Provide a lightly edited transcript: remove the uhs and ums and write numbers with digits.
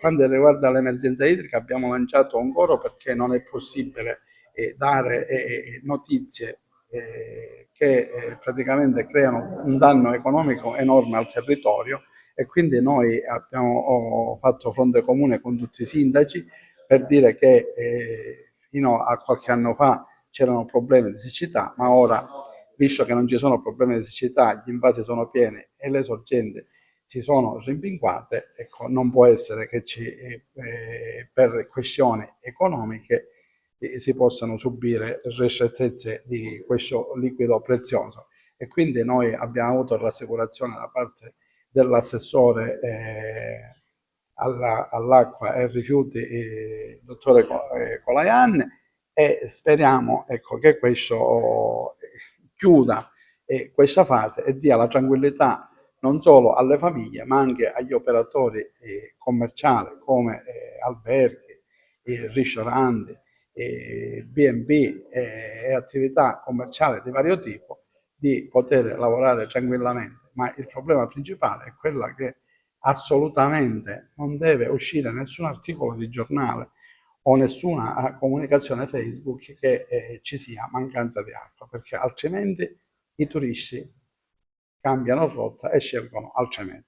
quanto riguarda l'emergenza idrica abbiamo lanciato un coro perché non è possibile dare notizie che praticamente creano un danno economico enorme al territorio, e quindi noi abbiamo fatto fronte comune con tutti i sindaci per dire che fino a qualche anno fa c'erano problemi di siccità, ma ora, visto che non ci sono problemi di siccità, gli invasi sono pieni e le sorgenti si sono rimpinguate, ecco, non può essere che per questioni economiche si possano subire ristrettezze di questo liquido prezioso. E quindi noi abbiamo avuto rassicurazione da parte dell'assessore all'acqua e ai rifiuti, il dottore Colaian, e speriamo, ecco, che questo chiuda questa fase e dia la tranquillità non solo alle famiglie ma anche agli operatori commerciali come alberghi, ristoranti, B&B e attività commerciali di vario tipo, di poter lavorare tranquillamente. Ma il problema principale è quella che assolutamente non deve uscire nessun articolo di giornale o nessuna comunicazione Facebook che ci sia mancanza di acqua, perché altrimenti i turisti cambiano rotta e scelgono altre mete.